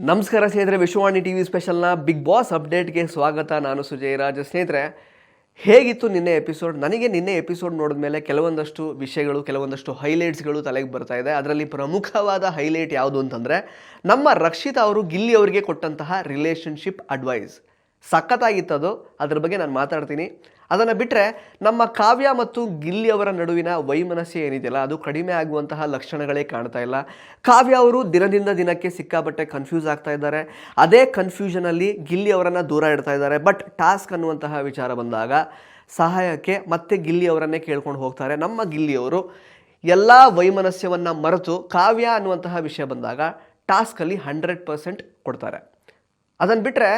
ನಮಸ್ಕಾರ ಸ್ನೇಹಿತರೆ, Vishwavani TV ಸ್ಪೆಷಲ್ನ big boss ಅಪ್ಡೇಟ್ಗೆ ಸ್ವಾಗತ. ನಾನು ಸುಜಯ್ ರಾಜ್. ಸ್ನೇಹಿತರೆ, ಹೇಗಿತ್ತು ನಿನ್ನೆ ಎಪಿಸೋಡ್? ನನಗೆ ನಿನ್ನೆ ಎಪಿಸೋಡ್ ನೋಡಿದ ಮೇಲೆ ಕೆಲವೊಂದಷ್ಟು ವಿಷಯಗಳು, ಕೆಲವೊಂದಷ್ಟು ಹೈಲೈಟ್ಸ್ಗಳು ತಲೆಗೆ ಬರ್ತಾ ಇದೆ. ಅದರಲ್ಲಿ ಪ್ರಮುಖವಾದ ಹೈಲೈಟ್ ಯಾವುದು ಅಂತಂದರೆ, ನಮ್ಮ ರಕ್ಷಿತಾ ಅವರು ಗಿಲ್ಲಿ ಅವರಿಗೆ ಕೊಟ್ಟಂತಹ ರಿಲೇಷನ್ಶಿಪ್ ಅಡ್ವೈಸ್ ಸಖತ್ತಾಗಿತ್ತದು. ಅದ್ರ ಬಗ್ಗೆ ನಾನು ಮಾತಾಡ್ತೀನಿ. ಅದನ್ನು ಬಿಟ್ಟರೆ ನಮ್ಮ ಕಾವ್ಯ ಮತ್ತು ಗಿಲ್ಲಿ ಅವರ ನಡುವಿನ ವೈಮನಸ್ಯ ಏನಿದೆಯಲ್ಲ, ಅದು ಕಡಿಮೆ ಆಗುವಂತಹ ಲಕ್ಷಣಗಳೇ ಕಾಣ್ತಾ ಇಲ್ಲ. ಕಾವ್ಯ ಅವರು ದಿನದಿಂದ ದಿನಕ್ಕೆ ಸಿಕ್ಕಾಪಟ್ಟೆ ಕನ್ಫ್ಯೂಸ್ ಆಗ್ತಾ ಇದ್ದಾರೆ. ಅದೇ ಕನ್ಫ್ಯೂಷನಲ್ಲಿ ಗಿಲ್ಲಿ ಅವರನ್ನು ದೂರ ಇಡ್ತಾ ಇದ್ದಾರೆ. ಬಟ್ ಟಾಸ್ಕ್ ಅನ್ನುವಂತಹ ವಿಚಾರ ಬಂದಾಗ ಸಹಾಯಕ್ಕೆ ಮತ್ತೆ ಗಿಲ್ಲಿ ಅವರನ್ನೇ ಕೇಳ್ಕೊಂಡು ಹೋಗ್ತಾರೆ. ನಮ್ಮ ಗಿಲ್ಲಿಯವರು ಎಲ್ಲ ವೈಮನಸ್ಯವನ್ನು ಮರೆತು ಕಾವ್ಯ ಅನ್ನುವಂತಹ ವಿಷಯ ಬಂದಾಗ ಟಾಸ್ಕಲ್ಲಿ 100% ಕೊಡ್ತಾರೆ. ಅದನ್ನು ಬಿಟ್ಟರೆ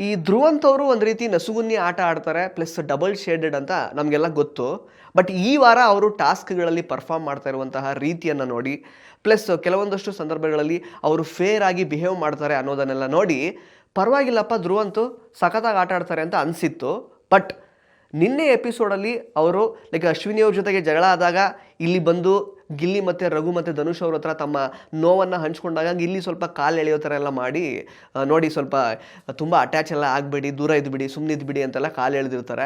ಈ ಧ್ರುವಂತ್ ಅವರು ಒಂದು ರೀತಿ ನಸುಗುನ್ನಿ ಆಟ ಆಡ್ತಾರೆ, ಪ್ಲಸ್ ಡಬಲ್ ಶೇಡೆಡ್ ಅಂತ ನಮಗೆಲ್ಲ ಗೊತ್ತು. ಬಟ್ ಈ ವಾರ ಅವರು ಟಾಸ್ಕ್ಗಳಲ್ಲಿ ಪರ್ಫಾರ್ಮ್ ಮಾಡ್ತಾ ಇರುವಂತಹ ರೀತಿಯನ್ನು ನೋಡಿ, ಪ್ಲಸ್ ಕೆಲವೊಂದಷ್ಟು ಸಂದರ್ಭಗಳಲ್ಲಿ ಅವರು ಫೇರ್ ಆಗಿ ಬಿಹೇವ್ ಮಾಡ್ತಾರೆ ಅನ್ನೋದನ್ನೆಲ್ಲ ನೋಡಿ, ಪರವಾಗಿಲ್ಲಪ್ಪ ಧ್ರುವಂತು ಸಖತ್ತಾಗಿ ಆಟ ಆಡ್ತಾರೆ ಅಂತ ಅನಿಸಿತ್ತು. ಬಟ್ ನಿನ್ನೆ ಎಪಿಸೋಡಲ್ಲಿ ಅವರು ಅಶ್ವಿನಿಯವ್ರ ಜೊತೆಗೆ ಜಗಳ ಆದಾಗ ಇಲ್ಲಿ ಬಂದು ಗಿಲ್ಲಿ ಮತ್ತು ರಘು ಮತ್ತು ಧನುಷ್ ಅವ್ರ ಹತ್ರ ತಮ್ಮ ನೋವನ್ನು ಹಂಚ್ಕೊಂಡಾಗ ಗಿಲ್ಲಿ ಸ್ವಲ್ಪ ಕಾಲು ಎಳೆಯೋ ಥರ ಎಲ್ಲ ಮಾಡಿ, ನೋಡಿ ಸ್ವಲ್ಪ ತುಂಬ ಅಟ್ಯಾಚ್ ಎಲ್ಲ ಆಗಬೇಡಿ, ದೂರ ಇದ್ಬಿಡಿ, ಸುಮ್ಮನೆ ಇದ್ಬಿಡಿ ಅಂತೆಲ್ಲ ಕಾಲು ಎಳೆದಿರ್ತಾರೆ.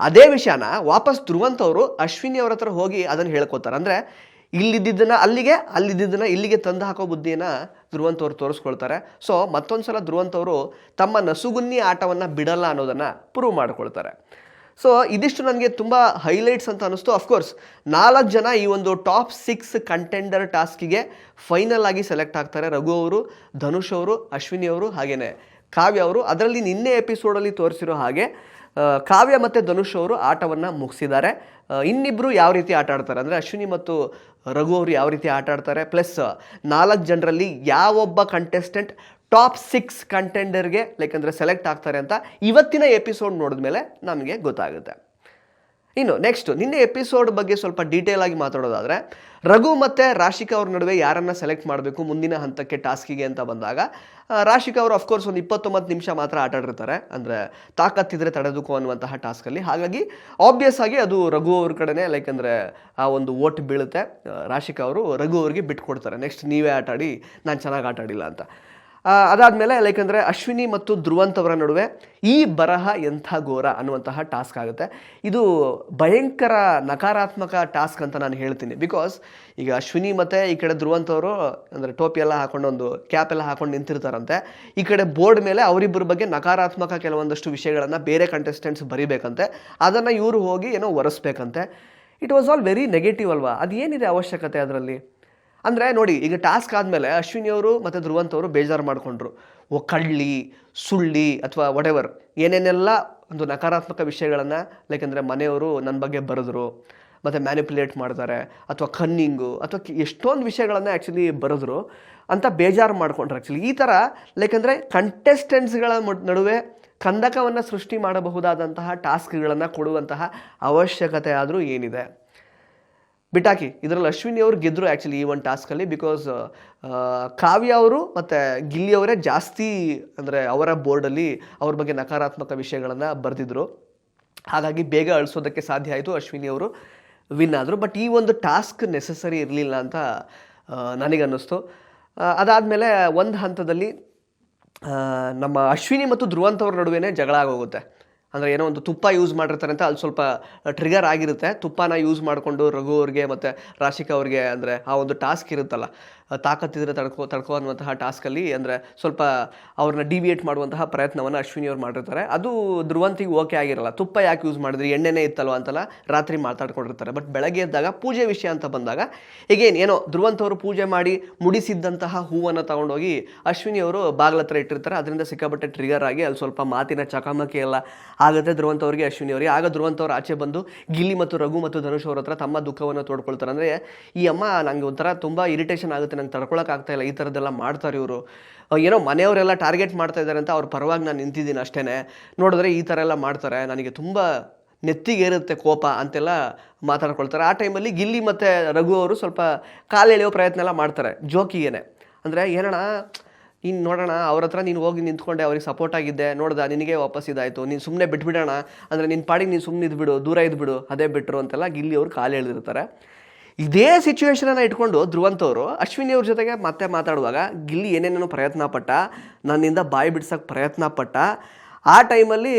ಅದೇ ವಿಷಯನ ವಾಪಸ್ ಧ್ರುವಂತ್ ಅವರು ಅಶ್ವಿನಿ ಅವ್ರ ಹತ್ರ ಹೋಗಿ ಅದನ್ನು ಹೇಳ್ಕೊತಾರೆ. ಅಂದರೆ ಇಲ್ಲಿದ್ದನ್ನು ಅಲ್ಲಿಗೆ, ಅಲ್ಲಿದ್ದನ್ನು ಇಲ್ಲಿಗೆ ತಂದು ಹಾಕೋ ಬುದ್ಧಿಯನ್ನು ಧ್ರುವಂತ್ ಅವರು ತೋರಿಸ್ಕೊಳ್ತಾರೆ. ಸೊ ಮತ್ತೊಂದು ಸಲ ಧ್ರುವಂತ್ ಅವರು ತಮ್ಮ ನಸುಗುನ್ನಿ ಆಟವನ್ನು ಬಿಡಲ್ಲ ಅನ್ನೋದನ್ನು ಪ್ರೂವ್ ಮಾಡ್ಕೊಳ್ತಾರೆ. ಸೊ ಇದಿಷ್ಟು ನನಗೆ ತುಂಬ ಹೈಲೈಟ್ಸ್ ಅಂತ ಅನ್ನಿಸ್ತು. ಅಫ್ಕೋರ್ಸ್ 4 ಜನ ಈ ಒಂದು ಟಾಪ್ 6 ಕಂಟೆಂಡರ್ ಟಾಸ್ಕಿಗೆ ಫೈನಲ್ ಆಗಿ ಸೆಲೆಕ್ಟ್ ಆಗ್ತಾರೆ. ರಘು ಅವರು, ಧನುಷ್ ಅವರು, ಅಶ್ವಿನಿ ಅವರು, ಹಾಗೆಯೇ ಕಾವ್ಯ ಅವರು. ಅದರಲ್ಲಿ ನಿನ್ನೆ ಎಪಿಸೋಡಲ್ಲಿ ತೋರಿಸಿರೋ ಹಾಗೆ ಕಾವ್ಯ ಮತ್ತು ಧನುಷ್ ಅವರು ಆಟವನ್ನು ಮುಗಿಸಿದ್ದಾರೆ. ಇನ್ನಿಬ್ಬರು ಯಾವ ರೀತಿ ಆಟ ಆಡ್ತಾರೆ ಅಂದರೆ, ಅಶ್ವಿನಿ ಮತ್ತು ರಘು ಅವರು ಯಾವ ರೀತಿ ಆಟ ಆಡ್ತಾರೆ, ಪ್ಲಸ್ 4 ಜನರಲ್ಲಿ ಯಾವೊಬ್ಬ ಕಂಟೆಸ್ಟೆಂಟ್ ಟಾಪ್ 6 ಕಂಟೆಂಡರ್ಗೆ ಅಂದರೆ ಸೆಲೆಕ್ಟ್ ಆಗ್ತಾರೆ ಅಂತ ಇವತ್ತಿನ ಎಪಿಸೋಡ್ ನೋಡಿದ ಮೇಲೆ ನಮಗೆ ಗೊತ್ತಾಗುತ್ತೆ. ಇನ್ನು ನೆಕ್ಸ್ಟ್ ನಿನ್ನೆ ಎಪಿಸೋಡ್ ಬಗ್ಗೆ ಸ್ವಲ್ಪ ಡೀಟೇಲ್ ಆಗಿ ಮಾತಾಡೋದಾದರೆ, ರಘು ಮತ್ತು ರಾಶಿಕಾ ಅವ್ರ ನಡುವೆ ಯಾರನ್ನು ಸೆಲೆಕ್ಟ್ ಮಾಡಬೇಕು ಮುಂದಿನ ಹಂತಕ್ಕೆ ಟಾಸ್ಕಿಗೆ ಅಂತ ಬಂದಾಗ, ರಾಶಿಕಾ ಅವರು ಅಫ್ಕೋರ್ಸ್ ಒಂದು 29 ನಿಮಿಷ ಮಾತ್ರ ಆಟ ಆಡಿರ್ತಾರೆ. ಅಂದರೆ ತಾಕತ್ತಿದ್ರೆ ತಡೆದುಕೋ ಅನ್ನುವಂತಹ ಟಾಸ್ಕಲ್ಲಿ. ಹಾಗಾಗಿ ಆಬ್ವಿಯಸ್ ಆಗಿ ಅದು ರಘು ಅವ್ರ ಕಡೆನೇ ಅಂದರೆ ಆ ಒಂದು ಓಟ್ ಬೀಳುತ್ತೆ. ರಾಶಿಕಾ ಅವರು ರಘು ಅವ್ರಿಗೆ ಬಿಟ್ಕೊಡ್ತಾರೆ, ನೆಕ್ಸ್ಟ್ ನೀವೇ ಆಟ ಆಡಿ, ನಾನು ಚೆನ್ನಾಗಿ ಆಟ ಆಡಿಲ್ಲ ಅಂತ. ಅದಾದಮೇಲೆ ಅಂದರೆ ಅಶ್ವಿನಿ ಮತ್ತು ಧ್ರುವಂತ್ ಅವರ ನಡುವೆ ಈ ಬರಹ ಎಂಥ ಘೋರ ಅನ್ನುವಂತಹ ಟಾಸ್ಕ್ ಆಗುತ್ತೆ. ಇದು ಭಯಂಕರ ನಕಾರಾತ್ಮಕ ಟಾಸ್ಕ್ ಅಂತ ನಾನು ಹೇಳ್ತೀನಿ. ಬಿಕಾಸ್ ಈಗ ಅಶ್ವಿನಿ ಮತ್ತು ಈ ಕಡೆ ಧ್ರುವಂತ್ ಅವರು ಅಂದರೆ ಟೋಪಿ ಎಲ್ಲ ಹಾಕೊಂಡು, ಒಂದು ಕ್ಯಾಪ್ ಎಲ್ಲ ಹಾಕೊಂಡು ನಿಂತಿರ್ತಾರಂತೆ. ಈ ಕಡೆ ಬೋರ್ಡ್ ಮೇಲೆ ಅವರಿಬ್ಬರ ಬಗ್ಗೆ ನಕಾರಾತ್ಮಕ ಕೆಲವೊಂದಷ್ಟು ವಿಷಯಗಳನ್ನು ಬೇರೆ ಕಂಟೆಸ್ಟೆಂಟ್ಸ್ ಬರಿಬೇಕಂತೆ. ಅದನ್ನು ಇವರು ಹೋಗಿ ಏನೋ ಒರೆಸ್ಬೇಕಂತೆ. It was all very negative ಅಲ್ವಾ? ಅದು ಏನಿದೆ ಅವಶ್ಯಕತೆ ಅದರಲ್ಲಿ? ಅಂದರೆ ನೋಡಿ, ಈಗ ಟಾಸ್ಕ್ ಆದಮೇಲೆ ಅಶ್ವಿನಿಯವರು ಮತ್ತು ಧ್ರುವಂತ್ ಅವರು ಬೇಜಾರು ಮಾಡಿಕೊಂಡ್ರು. ಕಳ್ಳಿ, ಸುಳ್ಳಿ ಅಥವಾ ವಾಟೆವರ್ ಏನೇನೆಲ್ಲ ಒಂದು ನಕಾರಾತ್ಮಕ ವಿಷಯಗಳನ್ನು ಅಂದರೆ ಮನೆಯವರು ನನ್ನ ಬಗ್ಗೆ ಬರೆದ್ರು, ಮತ್ತು ಮ್ಯಾನಿಪುಲೇಟ್ ಮಾಡ್ತಾರೆ, ಅಥವಾ ಕನ್ನಿಂಗು, ಅಥವಾ ಎಷ್ಟೊಂದು ವಿಷಯಗಳನ್ನು ಆ್ಯಕ್ಚುಲಿ ಬರೆದ್ರು ಅಂತ ಬೇಜಾರು ಮಾಡಿಕೊಂಡ್ರು. ಆ್ಯಕ್ಚುಲಿ ಈ ಥರ ಅಂದರೆ ಕಂಟೆಸ್ಟೆಂಟ್ಸ್ಗಳ ನಡುವೆ ಕಂದಕವನ್ನು ಸೃಷ್ಟಿ ಮಾಡಬಹುದಾದಂತಹ ಟಾಸ್ಕ್ಗಳನ್ನು ಕೊಡುವಂತಹ ಅವಶ್ಯಕತೆ ಆದರೂ ಏನಿದೆ? ಬಿಟಾಕಿ. ಇದರಲ್ಲಿ ಅಶ್ವಿನಿ ಅವರು ಗೆದ್ದರು ಆ್ಯಕ್ಚುಲಿ ಈ ಒಂದು ಟಾಸ್ಕಲ್ಲಿ. ಬಿಕಾಸ್ ಕಾವ್ಯ ಅವರು ಮತ್ತು ಗಿಲ್ಲಿ ಅವರೇ ಜಾಸ್ತಿ ಅಂದರೆ ಅವರ ಬೋರ್ಡಲ್ಲಿ ಅವ್ರ ಬಗ್ಗೆ ನಕಾರಾತ್ಮಕ ವಿಷಯಗಳನ್ನು ಬರೆದಿದ್ರು. ಹಾಗಾಗಿ ಬೇಗ ಅಳಿಸೋದಕ್ಕೆ ಸಾಧ್ಯ ಆಯಿತು, ಅಶ್ವಿನಿ ಅವರು ವಿನ್ ಆದರು. ಬಟ್ ಈ ಒಂದು ಟಾಸ್ಕ್ ನೆಸಸರಿ ಇರಲಿಲ್ಲ ಅಂತ ನನಗನ್ನಿಸ್ತು. ಅದಾದಮೇಲೆ ಒಂದು ಹಂತದಲ್ಲಿ ನಮ್ಮ ಅಶ್ವಿನಿ ಮತ್ತು ಧ್ರುವಂತ್ ಅವ್ರ ನಡುವೆ ಜಗಳ ಆಗೋಗುತ್ತೆ. ಅಂದರೆ ಏನೋ ಒಂದು ತುಪ್ಪ ಯೂಸ್ ಮಾಡಿರ್ತಾರೆ ಅಂತ ಅಲ್ಲಿ ಸ್ವಲ್ಪ ಟ್ರಿಗರ್ ಆಗಿರುತ್ತೆ. ತುಪ್ಪನ ಯೂಸ್ ಮಾಡಿಕೊಂಡು ರಘು ಅವ್ರಿಗೆ ಮತ್ತು ರಾಶಿಕಾ ಅವ್ರಿಗೆ ಅಂದರೆ ಆ ಒಂದು ಟಾಸ್ಕ್ ಇರುತ್ತಲ್ಲ, ತಾಕತ್ತಿದ್ರೆ ತಡ್ಕೋ ಅನ್ನುವಂತಹ ಟಾಸ್ಕಲ್ಲಿ ಅಂದರೆ ಸ್ವಲ್ಪ ಅವ್ರನ್ನ ಡಿವಿಯೇಟ್ ಮಾಡುವಂತಹ ಪ್ರಯತ್ನವನ್ನು ಅಶ್ವಿನಿ ಅವ್ರು ಮಾಡಿರ್ತಾರೆ. ಅದು ಧ್ರುವಂತಿಗೆ ಓಕೆ ಆಗಿರಲ್ಲ. ತುಪ್ಪ ಯಾಕೆ ಯೂಸ್ ಮಾಡಿದ್ರಿ, ಎಣ್ಣೆನೇ ಇತ್ತಲ್ವ ಅಂತೆಲ್ಲ ರಾತ್ರಿ ಮಾತಾಡ್ಕೊಂಡಿರ್ತಾರೆ. ಬಟ್ ಬೆಳಗ್ಗೆ ಎದ್ದಾಗ ಪೂಜೆ ವಿಷಯ ಅಂತ ಬಂದಾಗ ಈಗೇನು ಏನೋ ಧ್ರುವಂತ್ ಅವರು ಪೂಜೆ ಮಾಡಿ ಮುಡಿಸಿದ್ದಂತಹ ಹೂವನ್ನು ತೊಗೊಂಡೋಗಿ ಅಶ್ವಿನಿ ಅವರು ಬಾಗ್ಲತ್ರ ಇಟ್ಟಿರ್ತಾರೆ. ಅದರಿಂದ ಸಿಕ್ಕಾಪಟ್ಟೆ ಟ್ರಿಗರ್ ಆಗಿ ಅಲ್ಲಿ ಸ್ವಲ್ಪ ಮಾತಿನ ಚಕಮಕಿ ಎಲ್ಲ ಆಗುತ್ತೆ ಧ್ರುವಂತ್ ಅವ್ರಿಗೆ, ಅಶ್ವಿನಿ ಅವರಿಗೆ. ಆಗ ಧ್ರುವಂತ್ ಅವ್ರು ಆಚೆ ಬಂದು ಗಿಲ್ಲಿ ಮತ್ತು ರಘು ಮತ್ತು ಧನುಷ್ ಅವ್ರ ಹತ್ರ ತಮ್ಮ ದುಃಖವನ್ನು ತೋಡ್ಕೊಳ್ತಾರೆ. ಅಂದರೆ ಈ ಅಮ್ಮ ನನಗೆ ಒಂಥರ ತುಂಬ ಇರಿಟೇಷನ್ ಆಗುತ್ತೆ, ನಂಗೆ ತಡ್ಕೊಳಕ್ಕಾಗ್ತಾ ಇಲ್ಲ, ಈ ಥರದ್ದೆಲ್ಲ ಮಾಡ್ತಾರೆ ಇವರು, ಏನೋ ಮನೆಯವರೆಲ್ಲ ಟಾರ್ಗೆಟ್ ಮಾಡ್ತಾ ಇದ್ದಾರೆ ಅಂತ ಅವ್ರ ಪರವಾಗಿ ನಾನು ನಿಂತಿದ್ದೀನಿ ಅಷ್ಟೇ, ನೋಡಿದ್ರೆ ಈ ಥರ ಎಲ್ಲ ಮಾಡ್ತಾರೆ, ನನಗೆ ತುಂಬ ನೆತ್ತಿಗೇರುತ್ತೆ ಕೋಪ ಅಂತೆಲ್ಲ ಮಾತಾಡ್ಕೊಳ್ತಾರೆ. ಆ ಟೈಮಲ್ಲಿ ಗಿಲ್ಲಿ ಮತ್ತು ರಘು ಅವರು ಸ್ವಲ್ಪ ಕಾಲು ಎಳೆಯೋ ಪ್ರಯತ್ನ ಎಲ್ಲ ಮಾಡ್ತಾರೆ ಜೋಕಿಗೇನೆ. ಅಂದರೆ ಏನಣ್ಣ ನೀನು ನೋಡೋಣ, ಅವ್ರ ಹತ್ರ ನೀನು ಹೋಗಿ ನಿಂತ್ಕೊಂಡೆ, ಅವ್ರಿಗೆ ಸಪೋರ್ಟ್ ಆಗಿದ್ದೆ, ನೋಡ್ದೆ ನಿನಗೆ ವಾಪಸ್ ಇದಾಯಿತು, ನೀನು ಸುಮ್ಮನೆ ಬಿಟ್ಬಿಡೋಣ ಅಂದರೆ ನಿನ್ನ ಪಾಡಿಗೆ ನೀನು ಸುಮ್ಮನೆ ಇದ್ಬಿಡು, ದೂರ ಇದ್ಬಿಡು, ಅದೇ ಬಿಟ್ಟರು ಅಂತೆಲ್ಲ ಗಿಲ್ಲಿ ಅವರು ಕಾಲು ಎಳೆದಿರ್ತಾರೆ. ಇದೇ ಸಿಚುವೇಶನನ್ನು ಇಟ್ಕೊಂಡು ಧ್ರುವಂತವರು ಅಶ್ವಿನಿ ಅವ್ರ ಜೊತೆಗೆ ಮತ್ತೆ ಮಾತಾಡುವಾಗ ಗಿಲ್ಲಿ ಏನೇನೇನೋ ಪ್ರಯತ್ನ ಪಟ್ಟ, ನನ್ನಿಂದ ಬಾಯಿ ಬಿಡ್ಸೋಕ್ಕೆ ಪ್ರಯತ್ನ ಪಟ್ಟ, ಆ ಟೈಮಲ್ಲಿ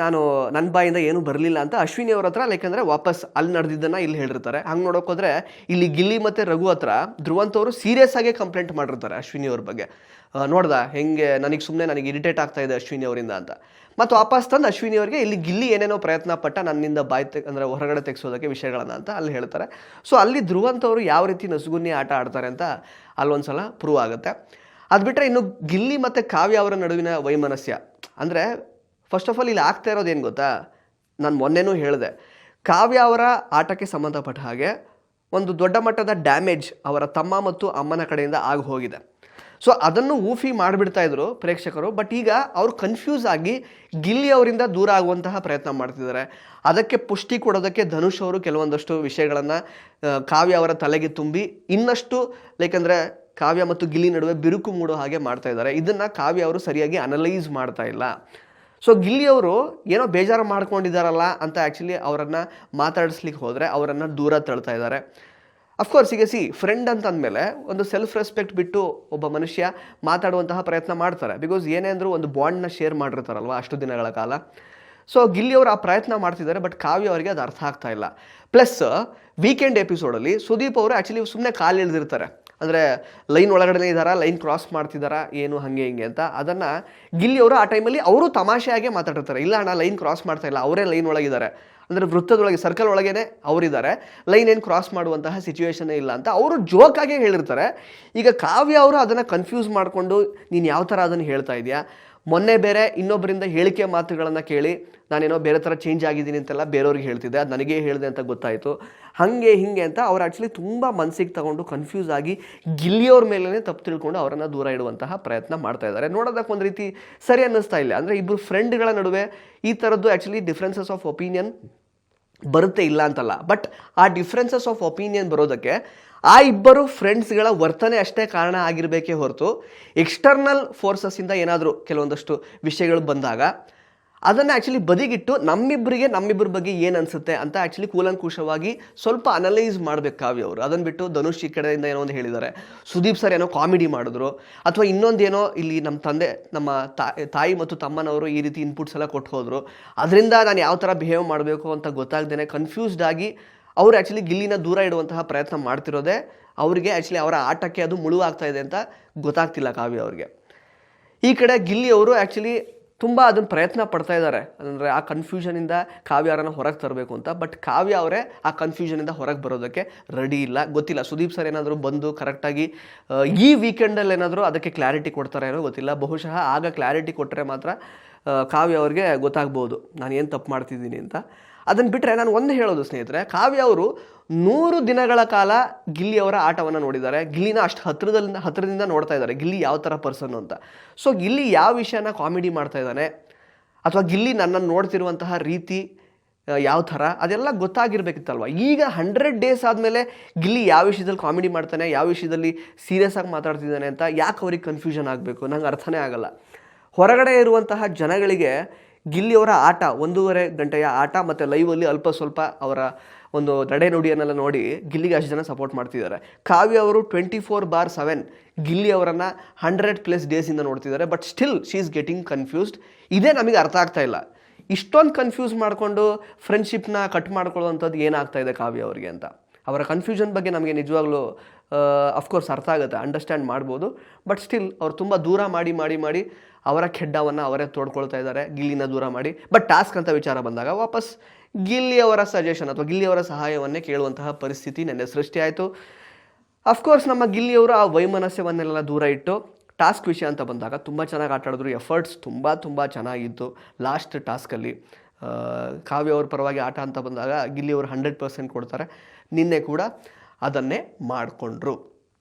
ನಾನು ನನ್ನ ಬಾಯಿಂದ ಏನೂ ಬರಲಿಲ್ಲ ಅಂತ ಅಶ್ವಿನಿ ಅವ್ರ ಹತ್ರ ಯಾಕಂದರೆ ವಾಪಸ್ ಅಲ್ಲಿ ನಡೆದಿದ್ದನ್ನು ಇಲ್ಲಿ ಹೇಳಿರ್ತಾರೆ. ಹಂಗೆ ನೋಡೋಕೋದ್ರೆ ಇಲ್ಲಿ ಗಿಲ್ಲಿ ಮತ್ತು ರಘು ಹತ್ರ ಧ್ರುವಂತವರು ಸೀರಿಯಸ್ ಆಗಿ ಕಂಪ್ಲೇಂಟ್ ಮಾಡಿರ್ತಾರೆ ಅಶ್ವಿನಿ ಅವ್ರ ಬಗ್ಗೆ. ನೋಡ್ದ ಹೆಂಗೆ ನನಗೆ ಇರಿಟೇಟ್ ಆಗ್ತಾ ಇದೆ ಅಶ್ವಿನಿ ಅವರಿಂದ ಅಂತ. ಮತ್ತು ವಾಪಸ್ ತಂದು ಅಶ್ವಿನಿ ಅವರಿಗೆ ಇಲ್ಲಿ ಗಿಲ್ಲಿ ಏನೇನೋ ಪ್ರಯತ್ನ ಪಟ್ಟ ನನ್ನಿಂದ ಅಂದರೆ ಹೊರಗಡೆ ತೆಗೆಸೋದಕ್ಕೆ ವಿಷಯಗಳನ್ನು ಅಂತ ಅಲ್ಲಿ ಹೇಳ್ತಾರೆ. ಸೊ ಅಲ್ಲಿ ಧ್ರುವಂತವರು ಯಾವ ರೀತಿ ನಸುಗುನ್ನಿ ಆಟ ಆಡ್ತಾರೆ ಅಂತ ಅಲ್ಲೊಂದ್ಸಲ ಪ್ರೂವ್ ಆಗುತ್ತೆ. ಅದು ಬಿಟ್ಟರೆ ಇನ್ನು ಗಿಲ್ಲಿ ಮತ್ತು ಕಾವ್ಯ ಅವರ ನಡುವಿನ ವೈಮನಸ್ಯ ಅಂದರೆ ಫಸ್ಟ್ ಆಫ್ ಆಲ್ ಇಲ್ಲಿ ಆಗ್ತಾ ಇರೋದು ಏನು ಗೊತ್ತಾ, ನಾನು ಮೊನ್ನೆನೂ ಹೇಳಿದೆ, ಕಾವ್ಯ ಅವರ ಆಟಕ್ಕೆ ಸಂಬಂಧಪಟ್ಟ ಹಾಗೆ ಒಂದು ದೊಡ್ಡ ಮಟ್ಟದ ಡ್ಯಾಮೇಜ್ ಅವರ ತಮ್ಮ ಮತ್ತು ಅಮ್ಮನ ಕಡೆಯಿಂದ ಆಗಿ ಹೋಗಿದೆ. ಸೊ ಅದನ್ನು ಊಫಿ ಮಾಡಿಬಿಡ್ತಾ ಇದ್ರು ಪ್ರೇಕ್ಷಕರು. ಬಟ್ ಈಗ ಅವರು ಕನ್ಫ್ಯೂಸ್ ಆಗಿ ಗಿಲ್ಲಿ ಅವರಿಂದ ದೂರ ಆಗುವಂತಹ ಪ್ರಯತ್ನ ಮಾಡ್ತಿದ್ದಾರೆ. ಅದಕ್ಕೆ ಪುಷ್ಟಿ ಕೊಡೋದಕ್ಕೆ ಧನುಷ್ ಅವರು ಕೆಲವೊಂದಷ್ಟು ವಿಷಯಗಳನ್ನು ಕಾವ್ಯ ಅವರ ತಲೆಗೆ ತುಂಬಿ ಇನ್ನಷ್ಟು ಅಂದರೆ ಕಾವ್ಯ ಮತ್ತು ಗಿಲ್ಲಿ ನಡುವೆ ಬಿರುಕು ಮೂಡೋ ಹಾಗೆ ಮಾಡ್ತಾ ಇದ್ದಾರೆ. ಇದನ್ನು ಕಾವ್ಯ ಅವರು ಸರಿಯಾಗಿ ಅನಲೈಸ್ ಮಾಡ್ತಾ ಇಲ್ಲ. ಸೊ ಗಿಲ್ಲಿಯವರು ಏನೋ ಬೇಜಾರು ಮಾಡ್ಕೊಂಡಿದ್ದಾರಲ್ಲ ಅಂತ ಆ್ಯಕ್ಚುಲಿ ಅವರನ್ನು ಮಾತಾಡಿಸ್ಲಿಕ್ಕೆ ಹೋದರೆ ಅವರನ್ನು ದೂರ ತಳ್ತಾ ಇದ್ದಾರೆ. ಅಫ್ಕೋರ್ಸ್ ಈಗ ಫ್ರೆಂಡ್ ಅಂತಂದಮೇಲೆ ಒಂದು ಸೆಲ್ಫ್ ರೆಸ್ಪೆಕ್ಟ್ ಬಿಟ್ಟು ಒಬ್ಬ ಮನುಷ್ಯ ಮಾತಾಡುವಂತಹ ಪ್ರಯತ್ನ ಮಾಡ್ತಾರೆ. ಬಿಕಾಸ್ ಏನೇ ಅಂದರೂ ಒಂದು ಬಾಂಡ್ನ ಶೇರ್ ಮಾಡಿರ್ತಾರಲ್ವ ಅಷ್ಟು ದಿನಗಳ ಕಾಲ. ಸೊ ಗಿಲ್ಲಿಯವರು ಆ ಪ್ರಯತ್ನ ಮಾಡ್ತಿದ್ದಾರೆ. ಬಟ್ ಕಾವ್ಯ ಅವರಿಗೆ ಅದು ಅರ್ಥ ಆಗ್ತಾ ಇಲ್ಲ. ಪ್ಲಸ್ ವೀಕೆಂಡ್ ಎಪಿಸೋಡಲ್ಲಿ ಸುದೀಪ್ ಅವರು ಆ್ಯಕ್ಚುಲಿ ಸುಮ್ಮನೆ ಕಾಲು ಇಳಿದಿರ್ತಾರೆ. ಅಂದರೆ ಲೈನ್ ಒಳಗಡೆ ಇದ್ದಾರಾ, ಲೈನ್ ಕ್ರಾಸ್ ಮಾಡ್ತಿದ್ದಾರಾ, ಏನು ಹಾಗೆ ಹಿಂಗೆ ಅಂತ. ಅದನ್ನು ಗಿಲ್ಲಿಯವರು ಆ ಟೈಮಲ್ಲಿ ಅವರು ತಮಾಷೆಯಾಗೆ ಮಾತಾಡಿರ್ತಾರೆ. ಇಲ್ಲ ಅಣ್ಣ ಲೈನ್ ಕ್ರಾಸ್ ಮಾಡ್ತಾ ಇಲ್ಲ, ಅವರೇ ಲೈನ್ ಒಳಗಿದ್ದಾರೆ, ಅಂದರೆ ವೃತ್ತದೊಳಗೆ ಸರ್ಕಲ್ ಒಳಗೇನೆ ಅವರಿದ್ದಾರೆ, ಲೈನ್ ಏನು ಕ್ರಾಸ್ ಮಾಡುವಂತಹ ಸಿಚುವೇಶನ್ನೇ ಇಲ್ಲ ಅಂತ ಅವರು ಜೋಕಾಗೆ ಹೇಳಿರ್ತಾರೆ. ಈಗ ಕಾವ್ಯ ಅವರು ಅದನ್ನು ಕನ್ಫ್ಯೂಸ್ ಮಾಡಿಕೊಂಡು ನೀನು ಯಾವ ಥರ ಅದನ್ನು ಹೇಳ್ತಾ ಇದೆಯಾ, ಮೊನ್ನೆ ಬೇರೆ ಇನ್ನೊಬ್ಬರಿಂದ ಹೇಳಿಕೆ ಮಾತುಗಳನ್ನು ಕೇಳಿ ನಾನೇನೋ ಬೇರೆ ಥರ ಚೇಂಜ್ ಆಗಿದ್ದೀನಿ ಅಂತೆಲ್ಲ ಬೇರೆಯವ್ರಿಗೆ ಹೇಳ್ತಿದ್ದೆ, ಅದು ನನಗೇ ಹೇಳಿದೆ ಅಂತ ಗೊತ್ತಾಯಿತು, ಹಾಗೆ ಹಿಂಗೆ ಅಂತ ಅವ್ರು ಆ್ಯಕ್ಚುಲಿ ತುಂಬ ಮನಸ್ಸಿಗೆ ತಗೊಂಡು ಕನ್ಫ್ಯೂಸ್ ಆಗಿ ಗಿಲ್ಲಿಯವ್ರ ಮೇಲೇ ತಪ್ಪು ತಿಳ್ಕೊಂಡು ಅವರನ್ನು ದೂರ ಇಡುವಂತಹ ಪ್ರಯತ್ನ ಮಾಡ್ತಾ ಇದ್ದಾರೆ. ನೋಡೋದಕ್ಕೆ ಒಂದು ರೀತಿ ಸರಿ ಅನ್ನಿಸ್ತಾ ಇಲ್ಲ. ಅಂದರೆ ಇಬ್ಬರು ಫ್ರೆಂಡ್ಗಳ ನಡುವೆ ಈ ಥರದ್ದು ಆ್ಯಕ್ಚುಲಿ ಡಿಫ್ರೆನ್ಸಸ್ ಆಫ್ ಒಪಿನಿಯನ್ ಬರುತ್ತೆ ಇಲ್ಲ ಅಂತಲ್ಲ. ಬಟ್ ಆ ಡಿಫ್ರೆನ್ಸಸ್ ಆಫ್ ಒಪಿನಿಯನ್ ಬರೋದಕ್ಕೆ ಆ ಇಬ್ಬರು ಫ್ರೆಂಡ್ಸ್ಗಳ ವರ್ತನೆ ಅಷ್ಟೇ ಕಾರಣ ಆಗಿರಬೇಕೇ ಹೊರತು ಎಕ್ಸ್ಟರ್ನಲ್ ಫೋರ್ಸಸ್ಸಿಂದ ಏನಾದರೂ ಕೆಲವೊಂದಷ್ಟು ವಿಷಯಗಳು ಬಂದಾಗ ಅದನ್ನು ಆ್ಯಕ್ಚುಲಿ ಬದಿಗಿಟ್ಟು ನಮ್ಮಿಬ್ಬರ ಬಗ್ಗೆ ಏನು ಅನಿಸುತ್ತೆ ಅಂತ ಆ್ಯಕ್ಚುಲಿ ಕೂಲಂಕುಷವಾಗಿ ಸ್ವಲ್ಪ ಅನಲೈಸ್ ಮಾಡಬೇಕು ಕಾವ್ಯ ಅವರು. ಅದನ್ನು ಬಿಟ್ಟು ಧನುಷ್ ಈ ಕಡೆಯಿಂದ ಏನೋ ಒಂದು ಹೇಳಿದ್ದಾರೆ, ಸುದೀಪ್ ಸರ್ ಏನೋ ಕಾಮಿಡಿ ಮಾಡಿದ್ರು, ಅಥವಾ ಇನ್ನೊಂದೇನೋ ಇಲ್ಲಿ ನಮ್ಮ ತಾಯಿ ಮತ್ತು ತಮ್ಮನವರು ಈ ರೀತಿ ಇನ್ಪುಟ್ಸ್ ಎಲ್ಲ ಕೊಟ್ಟು ಹೋದರು, ಅದರಿಂದ ನಾನು ಯಾವ ಥರ ಬಿಹೇವ್ ಮಾಡಬೇಕು ಅಂತ ಗೊತ್ತಾಗ್ದೇ ಕನ್ಫ್ಯೂಸ್ಡ್ ಆಗಿ ಅವರು ಆ್ಯಕ್ಚುಲಿ ಗಿಲ್ಲಿನ ದೂರ ಇಡುವಂತಹ ಪ್ರಯತ್ನ ಮಾಡ್ತಿರೋದೇ ಅವರಿಗೆ ಆ್ಯಕ್ಚುಲಿ ಅವರ ಆಟಕ್ಕೆ ಅದು ಮುಳುವಾಗ್ತಾ ಇದೆ ಅಂತ ಗೊತ್ತಾಗ್ತಿಲ್ಲ ಕಾವ್ಯ ಅವ್ರಿಗೆ. ಈ ಕಡೆ ಗಿಲ್ಲಿ ಅವರು ಆ್ಯಕ್ಚುಲಿ ತುಂಬ ಅದನ್ನು ಪ್ರಯತ್ನ ಪಡ್ತಾ ಇದ್ದಾರೆ, ಅಂದರೆ ಆ ಕನ್ಫ್ಯೂಷನಿಂದ ಕಾವ್ಯ ಅವರನ್ನು ಹೊರಗೆ ತರಬೇಕು ಅಂತ. ಬಟ್ ಕಾವ್ಯ ಅವರೇ ಆ ಕನ್ಫ್ಯೂಷನಿಂದ ಹೊರಗೆ ಬರೋದಕ್ಕೆ ರೆಡಿ ಇಲ್ಲ. ಗೊತ್ತಿಲ್ಲ ಸುದೀಪ್ ಸರ್ ಏನಾದರೂ ಬಂದು ಕರೆಕ್ಟಾಗಿ ಈ ವೀಕೆಂಡಲ್ಲಿ ಏನಾದರೂ ಅದಕ್ಕೆ ಕ್ಲಾರಿಟಿ ಕೊಡ್ತಾರೆ ಏನೋ ಗೊತ್ತಿಲ್ಲ. ಬಹುಶಃ ಆಗ ಕ್ಲಾರಿಟಿ ಕೊಟ್ಟರೆ ಮಾತ್ರ ಕಾವ್ಯ ಅವ್ರಿಗೆ ಗೊತ್ತಾಗ್ಬೋದು ನಾನು ಏನು ತಪ್ಪು ಮಾಡ್ತಿದ್ದೀನಿ ಅಂತ. ಅದನ್ನು ಬಿಟ್ಟರೆ ನಾನು ಒಂದು ಹೇಳೋದು ಸ್ನೇಹಿತರೆ, ಕಾವ್ಯ ಅವರು 100 ದಿನಗಳ ಕಾಲ ಗಿಲ್ಲಿ ಅವರ ಆಟವನ್ನು ನೋಡಿದ್ದಾರೆ. ಗಿಲ್ಲಿನ ಅಷ್ಟು ಹತ್ತಿರದಿಂದ ನೋಡ್ತಾ ಇದ್ದಾರೆ, ಗಿಲ್ಲಿ ಯಾವ ಥರ ಪರ್ಸನ್ನು ಅಂತ. ಸೊ ಗಿಲ್ಲಿ ಯಾವ ವಿಷಯನ ಕಾಮಿಡಿ ಮಾಡ್ತಾ ಇದ್ದಾನೆ, ಅಥವಾ ಗಿಲ್ಲಿ ನನ್ನನ್ನು ನೋಡ್ತಿರುವಂತಹ ರೀತಿ ಯಾವ ಥರ, ಅದೆಲ್ಲ ಗೊತ್ತಾಗಿರ್ಬೇಕಿತ್ತಲ್ವ. ಈಗ 100 ಡೇಸ್ ಆದಮೇಲೆ ಗಿಲ್ಲಿ ಯಾವ ವಿಷಯದಲ್ಲಿ ಕಾಮಿಡಿ ಮಾಡ್ತಾನೆ, ಯಾವ ವಿಷಯದಲ್ಲಿ ಸೀರಿಯಸ್ ಆಗಿ ಮಾತಾಡ್ತಿದ್ದಾನೆ ಅಂತ ಯಾಕೆ ಅವ್ರಿಗೆ ಕನ್ಫ್ಯೂಷನ್ ಆಗಬೇಕು, ನಂಗೆ ಅರ್ಥನೇ ಆಗಲ್ಲ. ಹೊರಗಡೆ ಇರುವಂತಹ ಜನಗಳಿಗೆ ಗಿಲ್ಲಿಯವರ ಆಟ 1.5 ಗಂಟೆಯ ಆಟ ಮತ್ತು ಲೈವಲ್ಲಿ ಅಲ್ಪ ಸ್ವಲ್ಪ ಅವರ ಒಂದು ನಡೆ ನುಡಿಯನ್ನೆಲ್ಲ ನೋಡಿ ಗಿಲ್ಲಿಗೆ ಅಷ್ಟು ಜನ ಸಪೋರ್ಟ್ ಮಾಡ್ತಿದ್ದಾರೆ. ಕಾವ್ಯ ಅವರು 24/7 ಗಿಲ್ಲಿ ಅವರನ್ನು 100+ ಡೇಸಿಂದ ನೋಡ್ತಿದ್ದಾರೆ. But still she is getting confused. ಇದೇ ನಮಗೆ ಅರ್ಥ ಆಗ್ತಾ ಇಲ್ಲ. ಇಷ್ಟೊಂದು ಕನ್ಫ್ಯೂಸ್ ಮಾಡಿಕೊಂಡು ಫ್ರೆಂಡ್ಶಿಪ್ನ ಕಟ್ ಮಾಡ್ಕೊಳ್ಳೋವಂಥದ್ದು ಏನಾಗ್ತಾ ಇದೆ ಕಾವ್ಯ ಅವರಿಗೆ ಅಂತ. ಅವರ ಕನ್ಫ್ಯೂಷನ್ ಬಗ್ಗೆ ನಮಗೆ ನಿಜವಾಗ್ಲೂ ಅಫ್ಕೋರ್ಸ್ ಅರ್ಥ ಆಗುತ್ತೆ, ಅಂಡರ್ಸ್ಟ್ಯಾಂಡ್ ಮಾಡ್ಬೋದು. ಬಟ್ ಸ್ಟಿಲ್ ಅವ್ರು ತುಂಬ ದೂರ ಮಾಡಿ ಅವರ ಖೆಡ್ಡವನ್ನು ಅವರೇ ತೋಡ್ಕೊಳ್ತಾ ಇದ್ದಾರೆ, ಗಿಲ್ಲಿನ ದೂರ ಮಾಡಿ. ಬಟ್ ಟಾಸ್ಕ್ ಅಂತ ವಿಚಾರ ಬಂದಾಗ ವಾಪಸ್ ಗಿಲ್ಲಿಯವರ ಸಜೆಷನ್ ಅಥವಾ ಗಿಲ್ಲಿಯವರ ಸಹಾಯವನ್ನೇ ಕೇಳುವಂತಹ ಪರಿಸ್ಥಿತಿ ನೆನ್ನೆ ಸೃಷ್ಟಿಯಾಯಿತು. ಅಫ್ಕೋರ್ಸ್ ನಮ್ಮ ಗಿಲ್ಲಿಯವರು ಆ ವೈಮನಸ್ಯವನ್ನೆಲ್ಲ ದೂರ ಇಟ್ಟು ಟಾಸ್ಕ್ ವಿಷಯ ಅಂತ ಬಂದಾಗ ತುಂಬ ಚೆನ್ನಾಗಿ ಆಟ ಆಡಿದ್ರು. ಎಫರ್ಟ್ಸ್ ತುಂಬ ಚೆನ್ನಾಗಿತ್ತು ಲಾಸ್ಟ್ ಟಾಸ್ಕಲ್ಲಿ. ಕಾವ್ಯ ಅವ್ರ ಪರವಾಗಿ ಆಟ ಅಂತ ಬಂದಾಗ ಗಿಲ್ಲಿಯವರು 100% ಕೊಡ್ತಾರೆ. ನಿನ್ನೆ ಕೂಡ ಅದನ್ನೇ ಮಾಡಿಕೊಂಡ್ರು.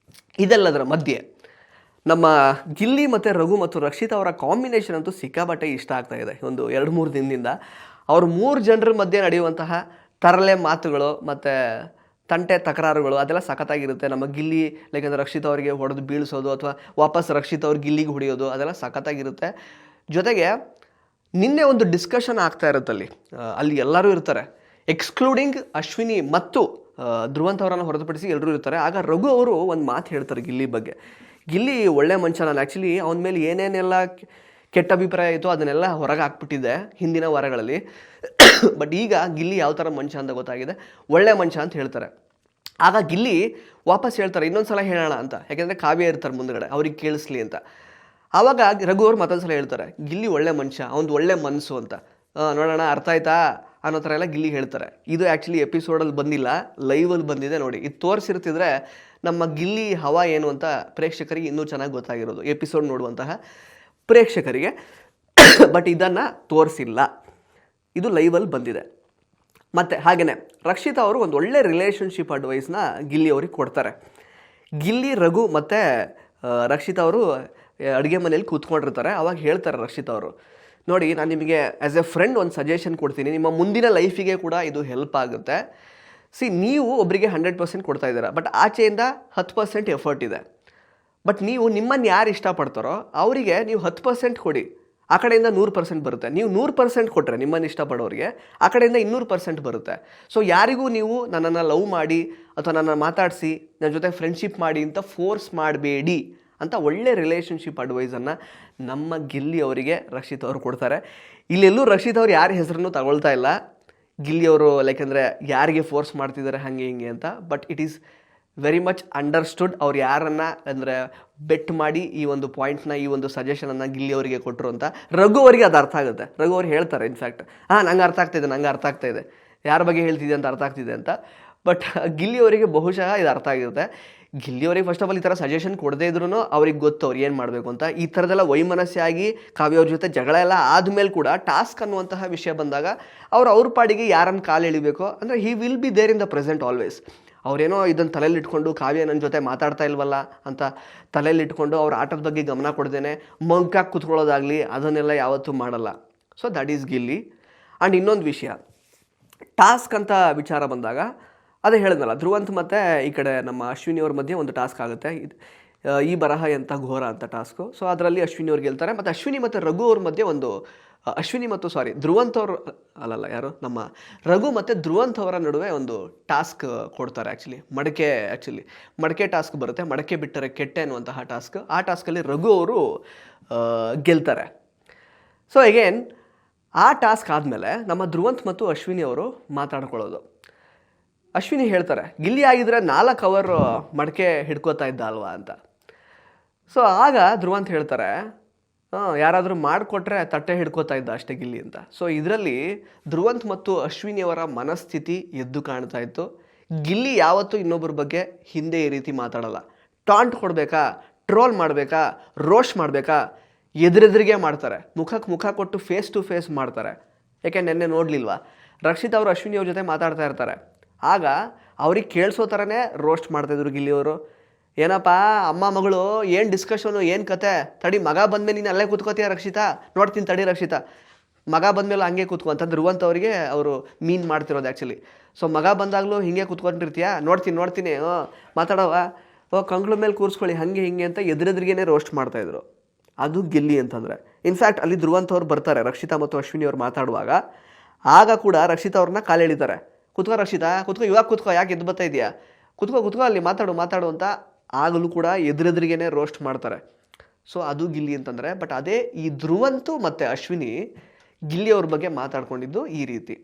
ಇದೆಲ್ಲದರ ಮಧ್ಯೆ ನಮ್ಮ ಗಿಲ್ಲಿ ಮತ್ತು ರಘು ಮತ್ತು ರಕ್ಷಿತ್ ಅವರ ಕಾಂಬಿನೇಷನ್ ಅಂತೂ ಸಿಕ್ಕಾಬಟ್ಟೆ ಇಷ್ಟ ಆಗ್ತಾ ಇದೆ. ಒಂದು 2-3 ದಿನದಿಂದ ಅವರು 3 ಜನರ ಮಧ್ಯೆ ನಡೆಯುವಂತಹ ತರಲೆ ಮಾತುಗಳು ಮತ್ತು ತಂಟೆ ತಕರಾರುಗಳು ಅದೆಲ್ಲ ಸಖತ್ತಾಗಿರುತ್ತೆ. ನಮ್ಮ ಗಿಲ್ಲಿ ಯಾಕಂದರೆ ರಕ್ಷಿತ್ ಅವರಿಗೆ ಹೊಡೆದು ಬೀಳಿಸೋದು ಅಥವಾ ವಾಪಸ್ ರಕ್ಷಿತ್ ಅವ್ರಿಗೆ ಗಿಲ್ಲಿಗೆ ಹೊಡೆಯೋದು ಅದೆಲ್ಲ ಸಖತ್ತಾಗಿರುತ್ತೆ. ಜೊತೆಗೆ ನಿನ್ನೆ ಒಂದು ಡಿಸ್ಕಷನ್ ಆಗ್ತಾ ಇರುತ್ತೆ ಅಲ್ಲಿ ಎಲ್ಲರೂ ಇರ್ತಾರೆ, ಎಕ್ಸ್ಕ್ಲೂಡಿಂಗ್ ಅಶ್ವಿನಿ ಮತ್ತು ಧ್ರುವಂತ್ ಅವರನ್ನು ಹೊರತುಪಡಿಸಿ ಎಲ್ಲರೂ ಇರ್ತಾರೆ. ಆಗ ರಘು ಅವರು ಒಂದು ಮಾತು ಹೇಳ್ತಾರೆ ಗಿಲ್ಲಿ ಬಗ್ಗೆ. ಗಿಲ್ಲಿ ಒಳ್ಳೆ ಮನುಷ್ಯ, ನಾನು ಆ್ಯಕ್ಚುಲಿ ಅವನ ಮೇಲೆ ಏನೇನೆಲ್ಲ ಕೆಟ್ಟ ಅಭಿಪ್ರಾಯ ಆಯಿತು ಅದನ್ನೆಲ್ಲ ಹೊರಗೆ ಹಾಕ್ಬಿಟ್ಟಿದ್ದೆ ಹಿಂದಿನ ವಾರಗಳಲ್ಲಿ. ಬಟ್ ಈಗ ಗಿಲ್ಲಿ ಯಾವ ಥರ ಮನುಷ್ಯ ಅಂತ ಗೊತ್ತಾಗಿದೆ, ಒಳ್ಳೆ ಮನುಷ್ಯ ಅಂತ ಹೇಳ್ತಾರೆ. ಆಗ ಗಿಲ್ಲಿ ವಾಪಸ್ ಹೇಳ್ತಾರೆ ಇನ್ನೊಂದು ಸಲ ಹೇಳೋಣ ಅಂತ, ಯಾಕೆಂದರೆ ಕಾವ್ಯ ಇರ್ತಾರೆ ಮುಂದ್ಗಡೆ ಅವ್ರಿಗೆ ಕೇಳಿಸ್ಲಿ ಅಂತ. ಆವಾಗ ರಘು ಅವ್ರು ಮತ್ತೊಂದು ಸಲ ಹೇಳ್ತಾರೆ ಗಿಲ್ಲಿ ಒಳ್ಳೆ ಮನುಷ್ಯ, ಅವ್ನು ಒಳ್ಳೆ ಮನಸ್ಸು ಅಂತ. ನೋಡೋಣ ಅರ್ಥ ಆಯ್ತಾ ಅನ್ನೋ ಥರ ಎಲ್ಲ ಗಿಲ್ಲಿ ಹೇಳ್ತಾರೆ. ಇದು ಆ್ಯಕ್ಚುಲಿ ಎಪಿಸೋಡಲ್ಲಿ ಬಂದಿಲ್ಲ, ಲೈವಲ್ಲಿ ಬಂದಿದೆ ನೋಡಿ. ಇದು ತೋರಿಸಿರ್ತಿದ್ರೆ ನಮ್ಮ ಗಿಲ್ಲಿ ಹವಾ ಏನು ಅಂತ ಪ್ರೇಕ್ಷಕರಿಗೆ ಇನ್ನೂ ಚೆನ್ನಾಗಿ ಗೊತ್ತಾಗಿರೋದು, ಎಪಿಸೋಡ್ ನೋಡುವಂತಹ ಪ್ರೇಕ್ಷಕರಿಗೆ. ಬಟ್ ಇದನ್ನು ತೋರಿಸಿಲ್ಲ, ಇದು ಲೈವಲ್ಲಿ ಬಂದಿದೆ. ಮತ್ತು ಹಾಗೆಯೇ ರಕ್ಷಿತಾ ಅವರು ಒಂದು ಒಳ್ಳೆ ರಿಲೇಷನ್ಶಿಪ್ ಅಡ್ವೈಸ್ನ ಗಿಲ್ಲಿ ಅವ್ರಿಗೆ ಕೊಡ್ತಾರೆ. ಗಿಲ್ಲಿ, ರಘು ಮತ್ತು ರಕ್ಷಿತಾ ಅವರು ಅಡುಗೆ ಮನೆಯಲ್ಲಿ ಕೂತ್ಕೊಂಡಿರ್ತಾರೆ. ಅವಾಗ ಹೇಳ್ತಾರೆ ರಕ್ಷಿತಾ ಅವರು, ನೋಡಿ ನಾನು ನಿಮಗೆ ಆ್ಯಸ್ ಎ ಫ್ರೆಂಡ್ ಒಂದು ಸಜೆಷನ್ ಕೊಡ್ತೀನಿ, ನಿಮ್ಮ ಮುಂದಿನ ಲೈಫಿಗೆ ಕೂಡ ಇದು ಹೆಲ್ಪ್ ಆಗುತ್ತೆ. ನೀವು ಒಬ್ಬರಿಗೆ 100% ಕೊಡ್ತಾ ಇದ್ದೀರಾ, ಬಟ್ ಆಚೆಯಿಂದ 10% ಎಫರ್ಟ್ ಇದೆ. ಬಟ್ ನೀವು ನಿಮ್ಮನ್ನು ಯಾರು ಇಷ್ಟಪಡ್ತಾರೋ ಅವರಿಗೆ ನೀವು 10% ಕೊಡಿ, ಆ ಕಡೆಯಿಂದ 100% ಬರುತ್ತೆ. ನೀವು 100% ಕೊಟ್ಟರೆ ನಿಮ್ಮನ್ನು ಇಷ್ಟಪಡೋರಿಗೆ ಆ ಕಡೆಯಿಂದ 200% ಬರುತ್ತೆ. ಸೊ ಯಾರಿಗೂ ನೀವು ನನ್ನನ್ನು ಲವ್ ಮಾಡಿ ಅಥವಾ ನನ್ನ ಮಾತಾಡಿಸಿ ನನ್ನ ಜೊತೆ ಫ್ರೆಂಡ್ಶಿಪ್ ಮಾಡಿ ಅಂತ ಫೋರ್ಸ್ ಮಾಡಬೇಡಿ ಅಂತ ಒಳ್ಳೆ ರಿಲೇಷನ್ಶಿಪ್ ಅಡ್ವೈಸನ್ನು ನಮ್ಮ ಗಿಲ್ಲಿ ಅವರಿಗೆ ರಕ್ಷಿತ್ ಅವರು ಕೊಡ್ತಾರೆ. ಇಲ್ಲೆಲ್ಲೂ ರಕ್ಷಿತ್ ಅವ್ರು ಯಾರ ಹೆಸರನ್ನು ತಗೊಳ್ತಾ ಇಲ್ಲ, ಗಿಲ್ಲಿ ಅವರು ಯಾಕೆಂದರೆ ಯಾರಿಗೆ ಫೋರ್ಸ್ ಮಾಡ್ತಿದ್ದಾರೆ ಹಾಗೆ ಹಿಂಗೆ ಅಂತ. But it is very much understood ಅವ್ರು ಯಾರನ್ನು ಅಂದರೆ ಬೆಟ್ ಮಾಡಿ ಈ ಒಂದು ಪಾಯಿಂಟ್ನ, ಈ ಒಂದು ಸಜೆಷನನ್ನು ಗಿಲ್ಲಿ ಅವರಿಗೆ ಕೊಟ್ಟರು ಅಂತ. ರಘು ಅವರಿಗೆ ಅದು ಅರ್ಥ ಆಗುತ್ತೆ. ರಘು ಅವ್ರು ಹೇಳ್ತಾರೆ ಇನ್ಫ್ಯಾಕ್ಟ್, ನಂಗೆ ಅರ್ಥ ಆಗ್ತಾಯಿದೆ, ಯಾರ ಬಗ್ಗೆ ಹೇಳ್ತಿದೆ ಅಂತ ಅರ್ಥ ಆಗ್ತಿದೆ ಅಂತ. ಬಟ್ ಗಿಲ್ಲಿ ಅವರಿಗೆ ಬಹುಶಃ ಇದು ಅರ್ಥ ಆಗಿರುತ್ತೆ. ಗಿಲ್ಲಿ ಅವರಿಗೆ ಫಸ್ಟ್ ಆಫ್ ಆಲ್ ಈ ಥರ ಸಜೆಷನ್ ಕೊಡದೇ ಇದ್ರೂ ಅವ್ರಿಗೆ ಗೊತ್ತು ಅವ್ರು ಏನು ಮಾಡಬೇಕು ಅಂತ. ಈ ಥರದೆಲ್ಲ ವೈಮನಸ್ಸಾಗಿ ಕಾವ್ಯ ಅವ್ರ ಜೊತೆ ಜಗಳ ಎಲ್ಲ ಆದಮೇಲೆ ಕೂಡ ಟಾಸ್ಕ್ ಅನ್ನುವಂತಹ ವಿಷಯ ಬಂದಾಗ ಅವ್ರ ಪಾಡಿಗೆ ಯಾರನ್ನು ಕಾಲು ಎಳಿಬೇಕೋ ಅಂದರೆ he will be there in the present always. ಅವರೇನೋ ಇದನ್ನು ತಲೆಯಲ್ಲಿ ಇಟ್ಕೊಂಡು ಕಾವ್ಯ ನನ್ನ ಜೊತೆ ಮಾತಾಡ್ತಾ ಇಲ್ವಲ್ಲ ಅಂತ ತಲೆಯಲ್ಲಿ ಇಟ್ಕೊಂಡು ಅವ್ರ ಆಟದ ಬಗ್ಗೆ ಗಮನ ಕೊಡ್ದೇನೆ ಮಂಕಾಗಿ ಕೂತ್ಕೊಳ್ಳೋದಾಗಲಿ ಅದನ್ನೆಲ್ಲ ಯಾವತ್ತೂ ಮಾಡಲ್ಲ. So that is Gilli. And ಇನ್ನೊಂದು ವಿಷಯ, ಟಾಸ್ಕ್ ಅಂತ ವಿಚಾರ ಬಂದಾಗ ಅದೇ ಹೇಳಿದ್ನಲ್ಲ, ಧ್ರುವಂತ್ ಮತ್ತು ಈ ಕಡೆ ನಮ್ಮ ಅಶ್ವಿನಿ ಅವ್ರ ಮಧ್ಯೆ ಒಂದು ಟಾಸ್ಕ್ ಆಗುತ್ತೆ, ಈ ಬರಹ ಎಂಥ ಘೋರ ಅಂತ ಟಾಸ್ಕು. ಸೊ ಅದರಲ್ಲಿ ಅಶ್ವಿನಿ ಅವ್ರು ಗೆಲ್ತಾರೆ. ಮತ್ತು ಅಶ್ವಿನಿ ಮತ್ತು ರಘು ಅವ್ರ ಮಧ್ಯೆ ಒಂದು ಧ್ರುವಂತ್ ಅವರು ನಮ್ಮ ರಘು ಮತ್ತು ಧ್ರುವಂತ್ ಅವರ ನಡುವೆ ಒಂದು ಟಾಸ್ಕ್ ಕೊಡ್ತಾರೆ. ಮಡಕೆ ಟಾಸ್ಕ್ ಬರುತ್ತೆ, ಮಡಕೆ ಬಿಟ್ಟರೆ ಕೆಟ್ಟೆ ಅನ್ನುವಂತಹ ಟಾಸ್ಕ್. ಆ ಟಾಸ್ಕಲ್ಲಿ ರಘು ಅವರು ಗೆಲ್ತಾರೆ. ಸೊ ಅಗೇನ್ ಆ ಟಾಸ್ಕ್ ಆದಮೇಲೆ ನಮ್ಮ ಧ್ರುವಂತ್ ಮತ್ತು ಅಶ್ವಿನಿ ಅವರು ಮಾತಾಡ್ಕೊಳ್ಳೋದು. ಅಶ್ವಿನಿ ಹೇಳ್ತಾರೆ ಗಿಲ್ಲಿ ಆಗಿದ್ರೆ 4 ಅವರ್ ಮಡಕೆ ಹಿಡ್ಕೋತಾ ಇದ್ದ ಅಲ್ವಾ ಅಂತ. ಸೊ ಆಗ ಧ್ರುವಂತ್ ಹೇಳ್ತಾರೆ ಯಾರಾದರೂ ಮಾಡಿಕೊಟ್ರೆ ತಟ್ಟೆ ಹಿಡ್ಕೋತಾ ಇದ್ದ ಅಷ್ಟೇ ಗಿಲ್ಲಿ ಅಂತ. ಸೊ ಇದರಲ್ಲಿ ಧ್ರುವಂತ್ ಮತ್ತು ಅಶ್ವಿನಿಯವರ ಮನಸ್ಥಿತಿ ಎದ್ದು ಕಾಣ್ತಾ ಇತ್ತು. ಗಿಲ್ಲಿ ಯಾವತ್ತೂ ಇನ್ನೊಬ್ಬರ ಬಗ್ಗೆ ಹಿಂದೆ ಈ ರೀತಿ ಮಾತಾಡಲ್ಲ. ಟಾಂಟ್ ಕೊಡಬೇಕಾ, ಟ್ರೋಲ್ ಮಾಡಬೇಕಾ, ರೋಸ್ಟ್ ಮಾಡಬೇಕಾ, ಎದುರೆದುರಿಗೆ ಮಾಡ್ತಾರೆ, ಮುಖಕ್ಕೆ ಮುಖ ಕೊಟ್ಟು ಫೇಸ್ ಟು ಫೇಸ್ ಮಾಡ್ತಾರೆ. ಯಾಕೆ ನೆನ್ನೆ ನೋಡಲಿಲ್ವಾ, ರಕ್ಷಿತ್ ಅವರು ಅಶ್ವಿನಿ ಅವ್ರ ಜೊತೆ ಮಾತಾಡ್ತಾ ಇರ್ತಾರೆ, ಆಗ ಅವ್ರಿಗೆ ಕೇಳಿಸೋ ಥರನೇ ರೋಸ್ಟ್ ಮಾಡ್ತಾಯಿದ್ರು ಗಿಲ್ಲಿಯವರು. ಏನಪ್ಪ ಅಮ್ಮ ಮಗಳು ಏನು ಡಿಸ್ಕಷನು, ಏನು ಕತೆ, ತಡಿ ಮಗ ಬಂದಮೇಲೆ ನೀನು ಅಲ್ಲೇ ಕೂತ್ಕೋತೀಯ ರಕ್ಷಿತಾ, ನೋಡ್ತೀನಿ ತಡಿ ರಕ್ಷಿತಾ, ಮಗ ಬಂದಮೇಲೆ ಹಂಗೆ ಕೂತ್ಕೊ ಅಂತ ಧ್ರುವಂತ್ ಅವರಿಗೆ ಅವರು ಮೀನ್ ಮಾಡ್ತಿರೋದು ಆ್ಯಕ್ಚುಲಿ. ಸೊ ಮಗ ಬಂದಾಗಲೂ ಹಿಂಗೆ ಕೂತ್ಕೊಂಡಿರ್ತೀಯಾ, ನೋಡ್ತೀನಿ ಮಾತಾಡೋವ, ಕಂಗ್ಳ ಮೇಲೆ ಕೂರಿಸ್ಕೊಳ್ಳಿ ಹಂಗೆ ಹಿಂಗೆ ಅಂತ ಎದುರೆದ್ರಿಗೇ ರೋಸ್ಟ್ ಮಾಡ್ತಾಯಿದ್ರು. ಅದು ಗಿಲ್ಲಿ ಅಂತಂದರೆ. ಇನ್ಫ್ಯಾಕ್ಟ್ ಅಲ್ಲಿ ಧ್ರುವಂತ್ ಅವ್ರು ಬರ್ತಾರೆ ರಕ್ಷಿತಾ ಮತ್ತು ಅಶ್ವಿನಿ ಅವ್ರು ಮಾತಾಡುವಾಗ. ಆಗ ಕೂಡ ರಕ್ಷಿತಾ ಅವ್ರನ್ನ ಕಾಲು ಎಳಿತಾರೆ, ಕೂತ್ಕೋ ರಕ್ಷಿತಾ, ಇವಾಗ ಕೂತ್ಕೋ, ಯಾಕೆ ಎದ್ದು ಬರ್ತಾ ಇದೆಯಾ, ಕೂತ್ಕೋ ಅಲ್ಲಿ ಮಾತಾಡು ಅಂತ. ಆಗಲೂ ಕೂಡ ಎದುರೆದುರಿಗೇ ರೋಸ್ಟ್ ಮಾಡ್ತಾರೆ. ಸೊ ಅದು ಗಿಲ್ಲಿ ಅಂತಂದರೆ. ಬಟ್ ಅದೇ ಈ ಧ್ರುವಂತು ಮತ್ತು ಅಶ್ವಿನಿ ಗಿಲ್ಲಿ ಅವ್ರ ಬಗ್ಗೆ ಮಾತಾಡ್ಕೊಂಡಿದ್ದು ಈ ರೀತಿ,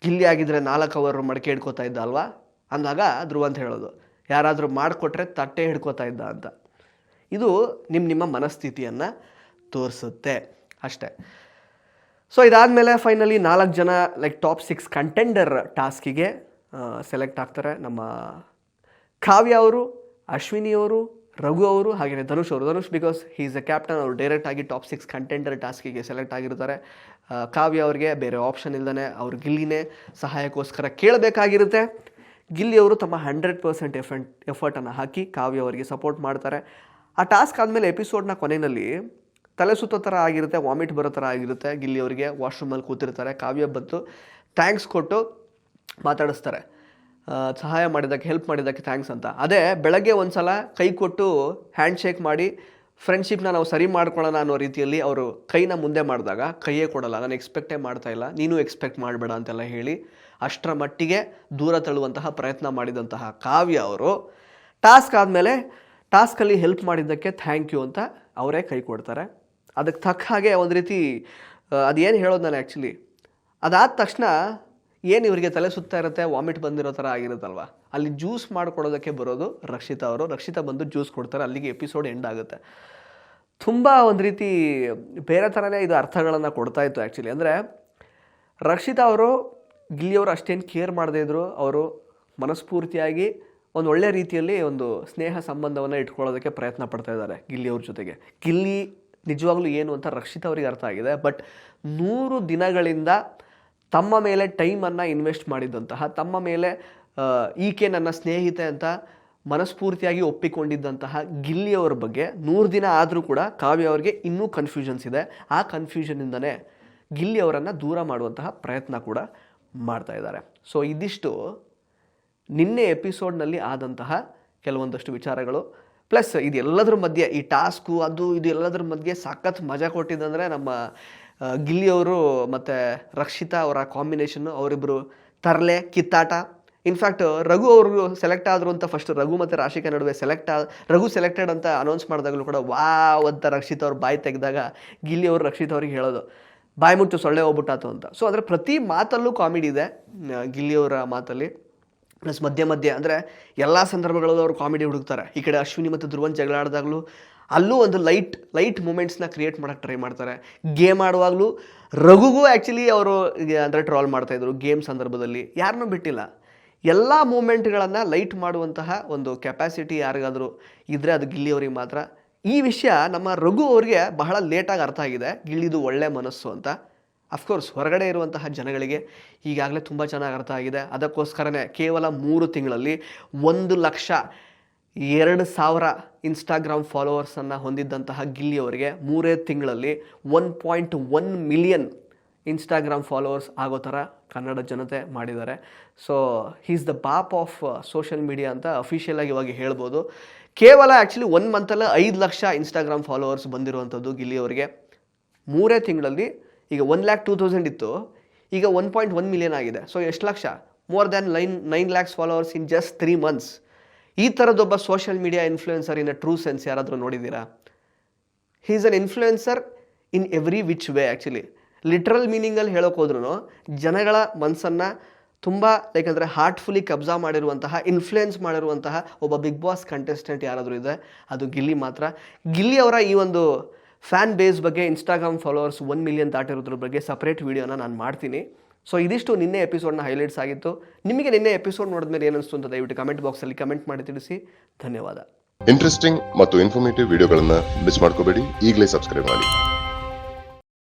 ಗಿಲ್ಲಿ ಆಗಿದ್ರೆ 4 ಅವರ್ ಮಡಕೆ ಹಿಡ್ಕೋತಾ ಇದ್ದ ಅಲ್ವಾ ಅಂದಾಗ ಧ್ರುವಂತ್ ಹೇಳೋದು ಯಾರಾದರೂ ಮಾಡಿಕೊಟ್ರೆ ತಟ್ಟೆ ಹಿಡ್ಕೋತಾ ಇದ್ದ ಅಂತ. ಇದು ನಿಮ್ಮ ಮನಸ್ಥಿತಿಯನ್ನು ತೋರಿಸುತ್ತೆ ಅಷ್ಟೇ. ಸೊ ಇದಾದಮೇಲೆ ಫೈನಲಿ 4 ಜನ ಟಾಪ್ 6 ಕಂಟೆಂಡರ್ ಟಾಸ್ಕಿಗೆ ಸೆಲೆಕ್ಟ್ ಆಗ್ತಾರೆ. ನಮ್ಮ ಕಾವ್ಯ ಅವರು, ಅಶ್ವಿನಿ ಅವರು, ರಘು ಅವರು, ಹಾಗೆಯೇ Dhanush because he is A captain. ಅವರು ಡೈರೆಕ್ಟಾಗಿ ಟಾಪ್ 6 ಕಂಟೆಂಡರ್ ಟಾಸ್ಕಿಗೆ ಸೆಲೆಕ್ಟ್ ಆಗಿರ್ತಾರೆ. ಕಾವ್ಯ ಅವ್ರಿಗೆ ಬೇರೆ ಆಪ್ಷನ್ ಇಲ್ಲದೇ ಅವ್ರು ಗಿಲ್ಲಿನೇ ಸಹಾಯಕ್ಕೋಸ್ಕರ ಕೇಳಬೇಕಾಗಿರುತ್ತೆ. ಗಿಲ್ಲಿ ಅವರು ತಮ್ಮ 100% ಎಫರ್ಟನ್ನು ಹಾಕಿ ಕಾವ್ಯ ಅವರಿಗೆ ಸಪೋರ್ಟ್ ಮಾಡ್ತಾರೆ. ಆ ಟಾಸ್ಕ್ ಆದಮೇಲೆ ಎಪಿಸೋಡ್ನ ಕೊನೆಯಲ್ಲಿ ತಲೆ ಸುತ್ತೋ ಥರ ಆಗಿರುತ್ತೆ, ವಾಮಿಟ್ ಬರೋ ಥರ ಆಗಿರುತ್ತೆ. ಗಿಲ್ಲಿ ಅವರಿಗೆ ವಾಶ್ರೂಮಲ್ಲಿ ಕೂತಿರ್ತಾರೆ. ಕಾವ್ಯ ಬಂತು ಥ್ಯಾಂಕ್ಸ್ ಕೊಟ್ಟು ಮಾತಾಡಿಸ್ತಾರೆ, ಸಹಾಯ ಮಾಡಿದ್ದಕ್ಕೆ, ಹೆಲ್ಪ್ ಮಾಡಿದ್ದಕ್ಕೆ ಥ್ಯಾಂಕ್ಸ್ ಅಂತ. ಅದೇ ಬೆಳಗ್ಗೆ ಒಂದು ಸಲ ಕೈ ಕೊಟ್ಟು ಹ್ಯಾಂಡ್ ಶೇಕ್ ಮಾಡಿ ಫ್ರೆಂಡ್ಶಿಪ್ನ ನಾವು ಸರಿ ಮಾಡ್ಕೊಳ್ಳೋಣ ಅನ್ನೋ ರೀತಿಯಲ್ಲಿ ಅವರು ಕೈನ ಮುಂದೆ ಮಾಡಿದಾಗ ಕೈಯೇ ಕೊಡಲ್ಲ, ನಾನು ಎಕ್ಸ್ಪೆಕ್ಟೇ ಮಾಡ್ತಾ ಇಲ್ಲ, ನೀನು ಎಕ್ಸ್ಪೆಕ್ಟ್ ಮಾಡಬೇಡ ಅಂತೆಲ್ಲ ಹೇಳಿ ಅಷ್ಟರ ಮಟ್ಟಿಗೆ ದೂರ ತಳ್ಳುವಂತಹ ಪ್ರಯತ್ನ ಮಾಡಿದಂತಹ ಕಾವ್ಯ ಅವರು ಟಾಸ್ಕ್ ಆದಮೇಲೆ ಟಾಸ್ಕಲ್ಲಿ ಹೆಲ್ಪ್ ಮಾಡಿದ್ದಕ್ಕೆ ಥ್ಯಾಂಕ್ ಯು ಅಂತ ಅವರೇ ಕೈ ಕೊಡ್ತಾರೆ. ಅದಕ್ಕೆ ತಕ್ಕ ಹಾಗೆ ಒಂದು ರೀತಿ ಅದೇನು ಹೇಳೋದು ನಾನು ಆ್ಯಕ್ಚುಲಿ, ಅದಾದ ತಕ್ಷಣ ಏನು ಇವರಿಗೆ ತಲೆ ಸುತ್ತಾ ಇರುತ್ತೆ, ವಾಮಿಟ್ ಬಂದಿರೋ ಥರ ಆಗಿರುತ್ತಲ್ವ, ಅಲ್ಲಿ ಜ್ಯೂಸ್ ಮಾಡಿಕೊಡೋದಕ್ಕೆ ಬರೋದು ರಕ್ಷಿತಾ ಅವರು. ರಕ್ಷಿತಾ ಬಂದು ಜ್ಯೂಸ್ ಕೊಡ್ತಾರೆ, ಅಲ್ಲಿಗೆ ಎಪಿಸೋಡ್ ಎಂಡ್ ಆಗುತ್ತೆ. ತುಂಬ ಒಂದು ರೀತಿ ಬೇರೆ ಥರನೇ ಇದು ಅರ್ಥಗಳನ್ನು ಕೊಡ್ತಾ ಇತ್ತು ಆ್ಯಕ್ಚುಲಿ. ಅಂದರೆ ರಕ್ಷಿತಾ ಅವರು ಗಿಲ್ಲಿಯವರು ಅಷ್ಟೇನು ಕೇರ್ ಮಾಡದೇ ಇದ್ದರು, ಅವರು ಮನಸ್ಫೂರ್ತಿಯಾಗಿ ಒಂದು ಒಳ್ಳೆ ರೀತಿಯಲ್ಲಿ ಒಂದು ಸ್ನೇಹ ಸಂಬಂಧವನ್ನು ಇಟ್ಕೊಳ್ಳೋದಕ್ಕೆ ಪ್ರಯತ್ನ ಪಡ್ತಾ ಇದ್ದಾರೆ ಗಿಲ್ಲಿಯವ್ರ ಜೊತೆಗೆ. ಗಿಲ್ಲಿ ನಿಜವಾಗ್ಲೂ ಏನು ಅಂತ ರಕ್ಷಿತಾ ಅವರಿಗೆ ಅರ್ಥ ಆಗಿದೆ. ಬಟ್ 100 ದಿನಗಳಿಂದ ತಮ್ಮ ಮೇಲೆ ಟೈಮನ್ನು ಇನ್ವೆಸ್ಟ್ ಮಾಡಿದ್ದಂತಹ, ತಮ್ಮ ಮೇಲೆ ಈಕೆ ನನ್ನ ಸ್ನೇಹಿತೆ ಅಂತ ಮನಸ್ಫೂರ್ತಿಯಾಗಿ ಒಪ್ಪಿಕೊಂಡಿದ್ದಂತಹ ಗಿಲ್ಲಿಯವರ ಬಗ್ಗೆ 100 ದಿನ ಆದರೂ ಕೂಡ ಕಾವ್ಯ ಅವರಿಗೆ ಇನ್ನೂ ಕನ್ಫ್ಯೂಷನ್ಸ್ ಇದೆ. ಆ ಕನ್ಫ್ಯೂಷನಿಂದನೇ ಗಿಲ್ಲಿ ಅವರನ್ನು ದೂರ ಮಾಡುವಂತಹ ಪ್ರಯತ್ನ ಕೂಡ ಮಾಡ್ತಾ ಇದ್ದಾರೆ. ಸೊ ಇದಿಷ್ಟು ನಿನ್ನೆ ಎಪಿಸೋಡ್ನಲ್ಲಿ ಆದಂತಹ ಕೆಲವೊಂದಷ್ಟು ವಿಚಾರಗಳು. ಪ್ಲಸ್ ಇದೆಲ್ಲದರ ಮಧ್ಯೆ ಈ ಟಾಸ್ಕು ಅದು ಇದು ಎಲ್ಲದರ ಮಧ್ಯೆ ಸಖತ್ ಮಜಾ ಕೊಟ್ಟಿದ್ದಂದರೆ ನಮ್ಮ ಗಿಲ್ಲಿಯವರು ಮತ್ತು ರಕ್ಷಿತಾ ಅವರ ಕಾಂಬಿನೇಷನ್ನು, ಅವರಿಬ್ಬರು ತರಲೆ ಕಿತ್ತಾಟ. ಇನ್ಫ್ಯಾಕ್ಟ್ ರಘು ಅವರು ಸೆಲೆಕ್ಟ್ ಆದರು ಅಂತ ಫಸ್ಟ್ ರಘು ಮತ್ತು ರಾಶಿಕಾ ನಡುವೆ ರಘು ಸೆಲೆಕ್ಟೆಡ್ ಅಂತ ಅನೌನ್ಸ್ ಮಾಡಿದಾಗಲೂ ಕೂಡ ವಾವ್ ಅಂತ ರಕ್ಷಿತಾ ಅವ್ರು ಬಾಯಿ ತೆಗೆದಾಗ ಗಿಲ್ಲಿಯವರು ರಕ್ಷಿತಾ ಅವ್ರಿಗೆ ಹೇಳೋದು ಬಾಯಿ ಮುಟ್ಟು ಸೊಳ್ಳೆ ಹೋಗ್ಬಿಟ್ಟಾತು ಅಂತ. ಸೊ ಅಂದರೆ ಪ್ರತಿ ಮಾತಲ್ಲೂ ಕಾಮಿಡಿ ಇದೆ ಗಿಲ್ಲಿಯವರ ಮಾತಲ್ಲಿ. ಪ್ಲಸ್ ಮಧ್ಯೆ ಅಂದರೆ ಎಲ್ಲ ಸಂದರ್ಭಗಳಲ್ಲೂ ಅವರು ಕಾಮಿಡಿ ಹುಡುಕ್ತಾರೆ. ಈ ಕಡೆ ಅಶ್ವಿನಿ ಮತ್ತು ಧ್ರುವನ್ ಜಗಳ ಆಡಿದಾಗಲೂ ಅಲ್ಲೂ ಒಂದು ಲೈಟ್ ಮೂಮೆಂಟ್ಸ್ನ ಕ್ರಿಯೇಟ್ ಮಾಡೋಕ್ಕೆ ಟ್ರೈ ಮಾಡ್ತಾರೆ. ಗೇಮ್ ಆಡುವಾಗಲೂ ರಘುಗೂ ಆ್ಯಕ್ಚುಲಿ ಅವರು ಅಂದರೆ ಟ್ರಾಲ್ ಮಾಡ್ತಾಯಿದ್ರು ಗೇಮ್ ಸಂದರ್ಭದಲ್ಲಿ, ಯಾರನ್ನೂ ಬಿಟ್ಟಿಲ್ಲ. ಎಲ್ಲ ಮೂಮೆಂಟ್ಗಳನ್ನು ಲೈಟ್ ಮಾಡುವಂತಹ ಒಂದು ಕೆಪಾಸಿಟಿ ಯಾರಿಗಾದರೂ ಇದ್ದರೆ ಅದು ಗಿಲ್ಲಿಯವ್ರಿಗೆ ಮಾತ್ರ. ಈ ವಿಷಯ ನಮ್ಮ ರಘು ಅವರಿಗೆ ಬಹಳ ಲೇಟಾಗಿ ಅರ್ಥ ಆಗಿದೆ, ಗಿಲ್ಲಿದು ಒಳ್ಳೆ ಮನಸ್ಸು ಅಂತ. ಅಫ್ಕೋರ್ಸ್ ಹೊರಗಡೆ ಇರುವಂತಹ ಜನಗಳಿಗೆ ಈಗಾಗಲೇ ತುಂಬ ಚೆನ್ನಾಗಿ ಅರ್ಥ ಆಗಿದೆ. ಅದಕ್ಕೋಸ್ಕರನೇ ಕೇವಲ 3 ತಿಂಗಳಲ್ಲಿ 1,02,000 ಇನ್ಸ್ಟಾಗ್ರಾಮ್ ಫಾಲೋವರ್ಸನ್ನು ಹೊಂದಿದ್ದಂತಹ ಗಿಲ್ಲಿಯವರಿಗೆ 3 ತಿಂಗಳಲ್ಲಿ 1.1 ಮಿಲಿಯನ್ ಇನ್ಸ್ಟಾಗ್ರಾಮ್ ಫಾಲೋವರ್ಸ್ ಆಗೋ ಥರ ಕನ್ನಡ ಜನತೆ ಮಾಡಿದ್ದಾರೆ. So he's the Baap of social media ಅಂತ ಅಫಿಷಿಯಲಾಗಿ ಇವಾಗ ಹೇಳ್ಬೋದು. ಕೇವಲ ಆ್ಯಕ್ಚುಲಿ 1 ಮಂತಲ್ಲೇ 5 ಲಕ್ಷ ಇನ್ಸ್ಟಾಗ್ರಾಮ್ ಫಾಲೋವರ್ಸ್ ಬಂದಿರುವಂಥದ್ದು ಗಿಲ್ಲಿಯವರಿಗೆ 3 ತಿಂಗಳಲ್ಲಿ. ಈಗ 1,02,000 ಇತ್ತು, ಈಗ 1.1 ಮಿಲಿಯನ್ ಆಗಿದೆ. ಸೊ ಎಷ್ಟು lakh? More than 9 lakhs followers in just 3 months. ಈ ಥರದೊಬ್ಬ social media influencer in a true sense ಯಾರಾದರೂ ನೋಡಿದ್ದೀರಾ? He is an influencer in every which way. Actually literal ಮೀನಿಂಗಲ್ಲಿ ಹೇಳೋಕೆ ಹೋದ್ರೂ ಜನಗಳ ಮನಸ್ಸನ್ನು ತುಂಬ ಯಾಕಂದರೆ ಹಾರ್ಟ್ಫುಲಿ ಕಬ್ಜಾ ಮಾಡಿರುವಂತಹ, ಇನ್ಫ್ಲೂಯೆನ್ಸ್ ಮಾಡಿರುವಂತಹ ಒಬ್ಬ ಬಿಗ್ ಬಾಸ್ ಕಂಟೆಸ್ಟೆಂಟ್ ಯಾರಾದರೂ ಇದೆ ಅದು ಗಿಲ್ಲಿ ಮಾತ್ರ. ಗಿಲ್ಲಿ ಅವರ ಈ ಒಂದು ಫ್ಯಾನ್ ಬೇಸ್ ಬಗ್ಗೆ, ಇನ್ಸ್ಟಾಗ್ರಾಮ್ ಫಾಲೋವರ್ಸ್ 1 ಮಿಲಿಯನ್ ದಾಟಿರೋದ್ರ ಬಗ್ಗೆ ಸಪ್ರೇಟ್ ವೀಡಿಯೋನ ನಾನು ಮಾಡ್ತೀನಿ. ಸೊ ಇದಿಷ್ಟು ನಿನ್ನೆ ಎಪಿಸೋಡ್ನ ಹೈಲೈಟ್ಸ್ ಆಗಿತ್ತು. ನಿಮಗೆ ನಿನ್ನೆ ಎಪಿಸೋಡ್ ನೋಡಿದ್ಮೇಲೆ ಏನಿಸ್ತು ಅಂತ ದಯವಿಟ್ಟು ಕಮೆಂಟ್ ಬಾಕ್ಸಲ್ಲಿ ಕಮೆಂಟ್ ಮಾಡಿ ತಿಳಿಸಿ. ಧನ್ಯವಾದ. ಇಂಟ್ರೆಸ್ಟಿಂಗ್ ಮತ್ತು ಇನ್ಫಾರ್ಮೇಟಿವ್ ವಿಡಿಯೋಗಳನ್ನು ಮಿಸ್ ಮಾಡ್ಕೋಬೇಡಿ. ಈಗಲೇ ಸಬ್ಸ್ಕ್ರೈಬ್ ಮಾಡಿ.